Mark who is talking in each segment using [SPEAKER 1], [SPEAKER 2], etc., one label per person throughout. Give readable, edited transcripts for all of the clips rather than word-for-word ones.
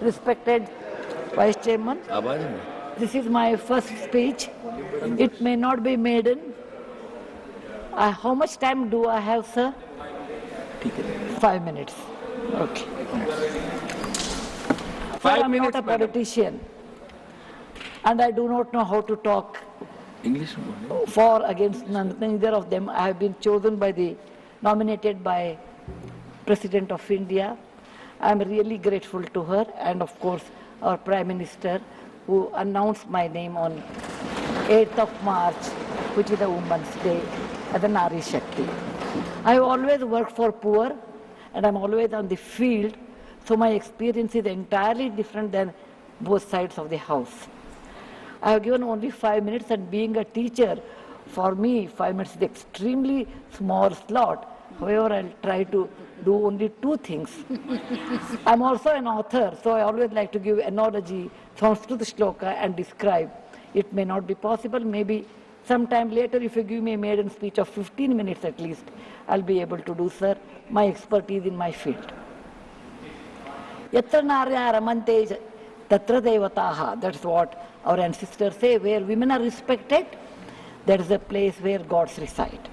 [SPEAKER 1] Respected Vice Chairman, this is my first speech. It may not be maiden. How much time do I have, sir? 5 minutes. Okay. Sir, I'm not a politician, and I do not know how to talk
[SPEAKER 2] English
[SPEAKER 1] for against neither of them. I have been chosen nominated by President of India. I am really grateful to her, and of course our Prime Minister, who announced my name on 8th of March, which is the Women's Day, as a Nari Shakti. I have always worked for poor, and I'm always on the field, so my experience is entirely different than both sides of the house. I have given only 5 minutes, and being a teacher, for me 5 minutes is extremely small slot. However, I'll try to do only 2 things. I'm also an author, so I always like to give analogy, Sanskrit shloka, and describe. It may not be possible, maybe sometime later if you give me a maiden speech of 15 minutes at least, I'll be able to do, sir, my expertise in my field. Yatra narya ramante tatra devataha, that's what our ancestors say, where women are respected, that is a place where gods reside.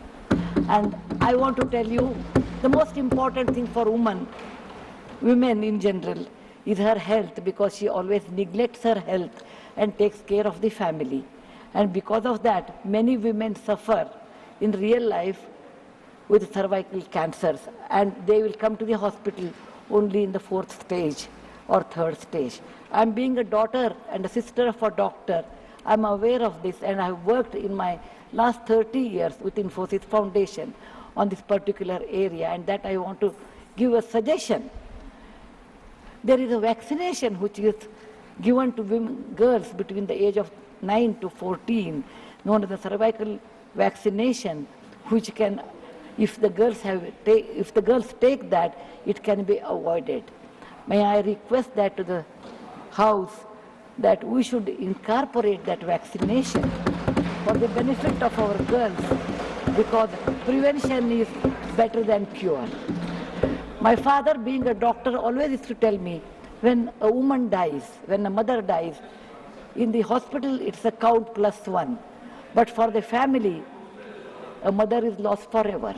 [SPEAKER 1] And I want to tell you, the most important thing for women in general, is her health, because she always neglects her health and takes care of the family. And because of that, many women suffer in real life with cervical cancers, and they will come to the hospital only in the 4th stage or 3rd stage. I'm being a daughter and a sister of a doctor. I'm aware of this, and I've worked in my last 30 years with Infosys Foundation on this particular area, and that I want to give a suggestion. There is a vaccination which is given to girls between the age of 9 to 14, known as the cervical vaccination, which can, if the girls take that, it can be avoided. May I request that to the House, that we should incorporate that vaccination for the benefit of our girls, because prevention is better than cure. My father, being a doctor, always used to tell me, when a woman dies, when a mother dies, in the hospital it's a count +1. But for the family, a mother is lost forever.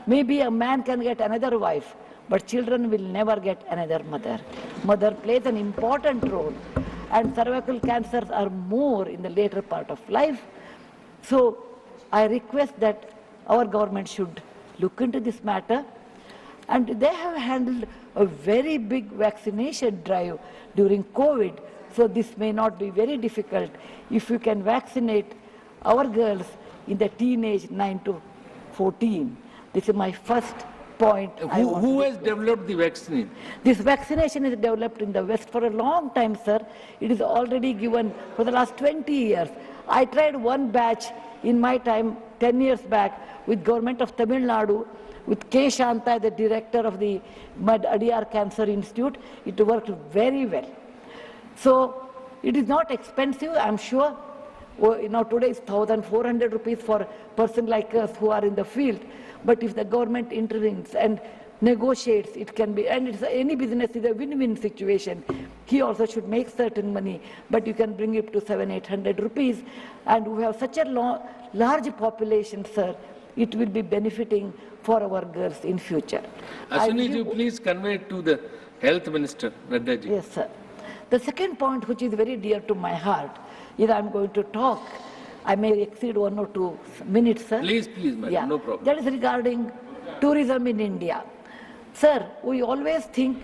[SPEAKER 1] Maybe a man can get another wife, but children will never get another mother. Mother plays an important role, and cervical cancers are more in the later part of life. So I request that our government should look into this matter, and they have handled a very big vaccination drive during COVID, so this may not be very difficult if you can vaccinate our girls in the teenage 9 to 14. This is my first point.
[SPEAKER 2] Who has developed the vaccine?
[SPEAKER 1] This vaccination is developed in the West for a long time, sir. It is already given for the last 20 years. I tried one batch in my time, 10 years back, with government of Tamil Nadu, with K. Shanta, the director of the Adiyar Cancer Institute. It worked very well. So it is not expensive, I'm sure. Today is 1,400 rupees for a person like us who are in the field. But if the government intervenes and negotiates, it can be, and any business is a win-win situation. He also should make certain money, but you can bring it to 700-800 rupees. And we have such a large population, sir, it will be benefiting for our girls in future.
[SPEAKER 2] Ashwini, you please convey it to the Health Minister, Nadda ji.
[SPEAKER 1] Yes, sir. The second point, which is very dear to my heart, is I'm going to talk. I may exceed 1 or 2 minutes, sir.
[SPEAKER 2] Please, madam, no problem.
[SPEAKER 1] That is regarding tourism in India. Sir, we always think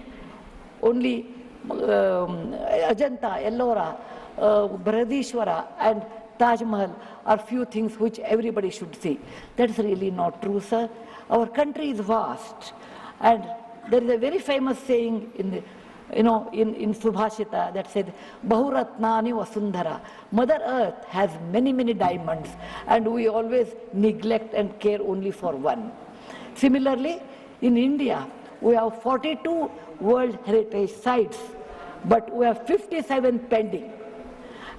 [SPEAKER 1] only Ajanta, Ellora, Bharadishwara and Taj Mahal are few things which everybody should see. That's really not true, sir. Our country is vast, and there is a very famous saying in Subhashita that said, Bahuratnani Vasundhara. Mother Earth has many, many diamonds, and we always neglect and care only for one. Similarly, in India, we have 42 World Heritage Sites, but we have 57 pending.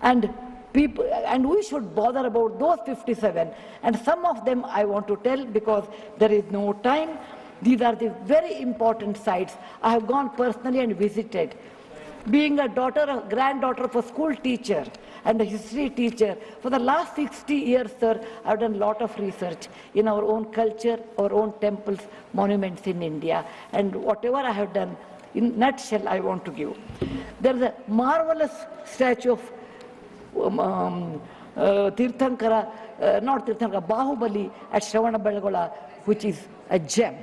[SPEAKER 1] And we should bother about those 57. And some of them I want to tell because there is no time. These are the very important sites. I have gone personally and visited. Being a granddaughter of a school teacher and a history teacher, for the last 60 years, sir, I've done a lot of research in our own culture, our own temples, monuments in India, and whatever I have done, in nutshell, I want to give. There is a marvelous statue of Bahubali at Shravanabelagola, which is a gem.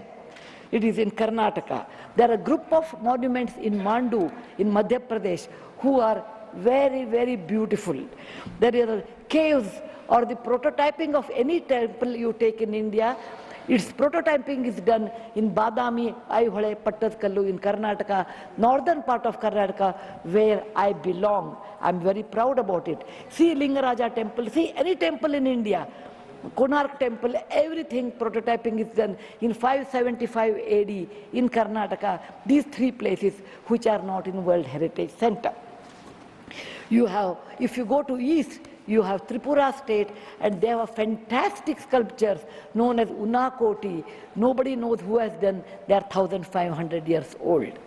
[SPEAKER 1] It is in Karnataka. There are a group of monuments in Mandu, in Madhya Pradesh, who are very, very beautiful. There are caves or the prototyping of any temple you take in India. Its prototyping is done in Badami, Aihole, Pattadkallu in Karnataka, northern part of Karnataka, where I belong. I'm very proud about it. See Lingaraja temple, see any temple in India. Konark temple, everything prototyping is done in 575 AD in Karnataka. These three places which are not in World Heritage Center. You have, if you go to east, you have Tripura state, and they have fantastic sculptures known as Unakoti. Nobody knows who has done. They are 1,500 years old.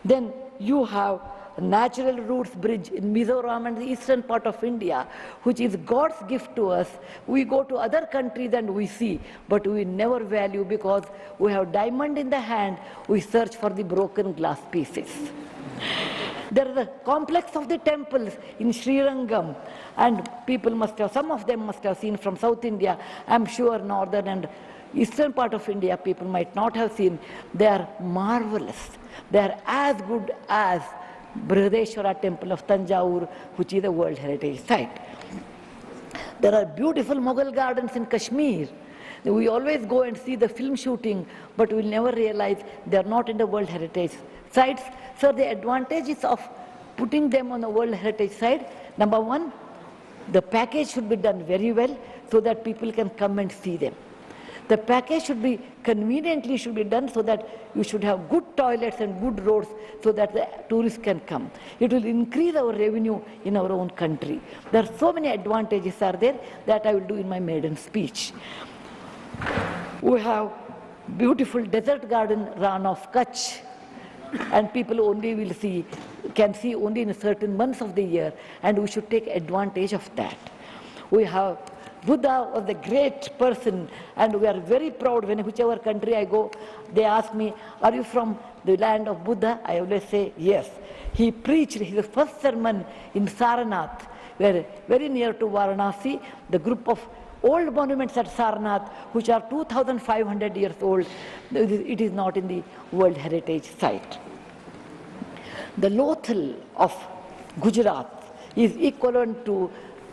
[SPEAKER 1] Then you have Natural Roots Bridge in Mizoram and the eastern part of India, which is God's gift to us. We go to other countries and we see, but we never value because we have diamond in the hand, we search for the broken glass pieces. There is a complex of the temples in Srirangam, and people must have, some of them must have seen from South India. I'm sure northern and eastern part of India people might not have seen. They are marvelous. They are as good as Brihadeshwara temple of Tanjavur, which is a World Heritage Site. There are beautiful Mughal gardens in Kashmir. We always go and see the film shooting, but we'll never realize they are not in the World Heritage Sites. So the advantages of putting them on the World Heritage Site, number one, the package should be done very well so that people can come and see them. The package should be conveniently done so that you should have good toilets and good roads so that the tourists can come. It will increase our revenue in our own country. There are so many advantages are there that I will do in my maiden speech. We have beautiful desert garden Ran of Kutch, and people only can see only in certain months of the year, and we should take advantage of that. We have Buddha was a great person, and we are very proud. When whichever country I go, they ask me, are you from the land of Buddha? I always say yes. He preached his first sermon in Sarnath, where very near to Varanasi, the group of old monuments at Sarnath, which are 2,500 years old, it is not in the World Heritage Site. The Lothal of Gujarat is equivalent to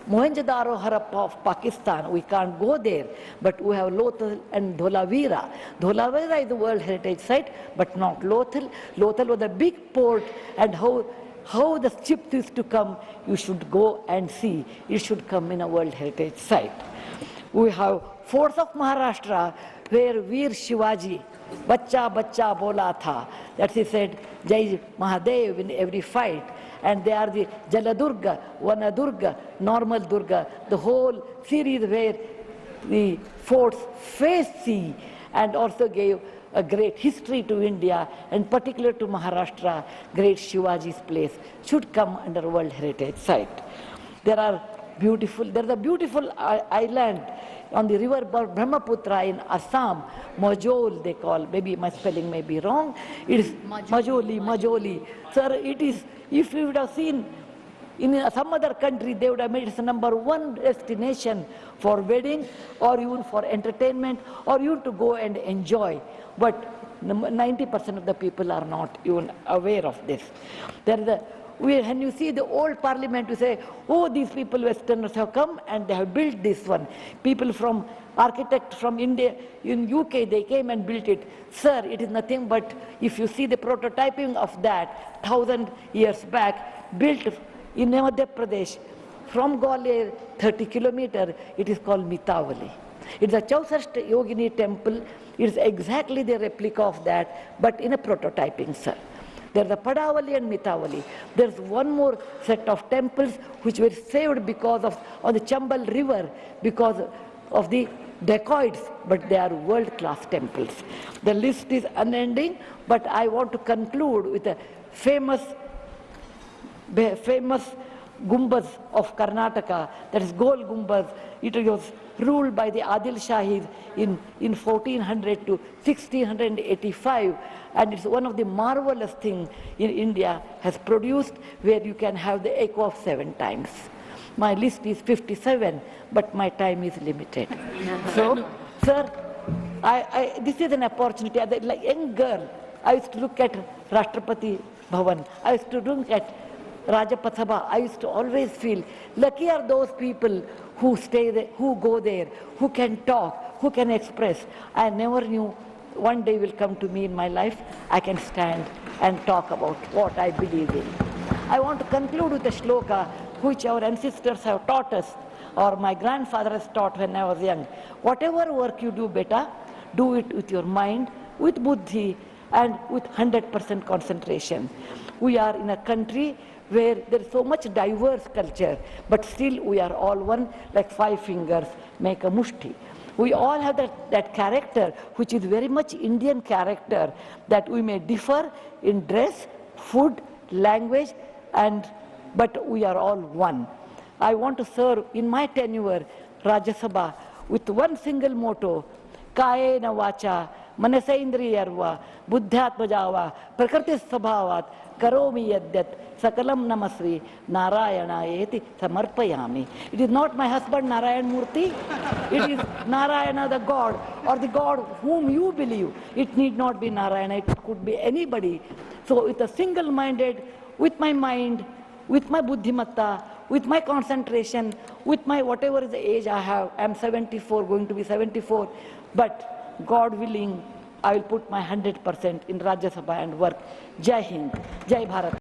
[SPEAKER 1] Mohenjo-daro Harappa of Pakistan. We can't go there, but we have Lothal and Dholavira. Dholavira is the World Heritage Site, but not Lothal. Lothal was a big port, and how the ships used to come, you should go and see. It should come in a World Heritage Site. We have forts of Maharashtra, where Veer Shivaji, Bachcha Bachcha Bola Tha, that he said, Jai Mahadev in every fight. And they are the Jaladurga, Vanadurga, Normal Durga, the whole series where the forts face sea, and also gave a great history to India, and particular to Maharashtra. Great Shivaji's place should come under World Heritage Site. There's a beautiful island on the river Brahmaputra in Assam, Majol they call, maybe my spelling may be wrong. It is Majoli. Sir, it is, if you would have seen in some other country, they would have made it the #1 destination for wedding, or even for entertainment, or even to go and enjoy. But 90% of the people are not even aware of this. When you see the old parliament, you say, oh, these people, Westerners, have come and they have built this one. People from, architects from India, in UK, they came and built it. Sir, it is nothing but, if you see the prototyping of that 1,000 years back, built in Madhya Pradesh, from Gwalior, 30 kilometers, it is called Mitavali. It's a Chausast Yogini temple. It's exactly the replica of that, but in a prototyping, sir. There's a Padavali and Mitavali. There's one more set of temples which were saved because of, on the Chambal River, because of the dacoits, but they are world-class temples. The list is unending, but I want to conclude with a famous famous Gumbaz of Karnataka, that is Gol Gumbaz. It was ruled by the Adil Shahis in 1400 to 1685, and it's one of the marvelous things in India has produced, where you can have the echo of 7 times. My list is 57, but my time is limited. So, sir, this is an opportunity. As a young girl, I used to look at Rashtrapati Bhavan. I used to look at Rajya Sabha. I used to always feel lucky are those people who stay there, who go there, who can talk, who can express. I never knew one day will come to me in my life, I can stand and talk about what I believe in. I want to conclude with a shloka which our ancestors have taught us, or my grandfather has taught when I was young. Whatever work you do, beta, do it with your mind, with buddhi, and with 100% concentration. We are in a country where there is so much diverse culture, but still we are all one, like 5 fingers make a mushti. We all have that character, which is very much Indian character, that we may differ in dress, food, language, but we are all one. I want to serve in my tenure Rajya Sabha with one single motto: Kayena vacha manasaindriyarva buddhyatmajava prakriti sabhavat karomi yadyat sakalam namasri narayanaeti samarpayami. It is not my husband Narayan Murthy, it is Narayana the God, or the God whom you believe. It need not be Narayana, it could be anybody. So with a single-minded, with my mind, with my buddhimatta, with my concentration, with my whatever is the age I have, I am 74, going to be 74, but God willing, I will put my 100% in Rajya Sabha and work. Jai Hind, Jai Bharat.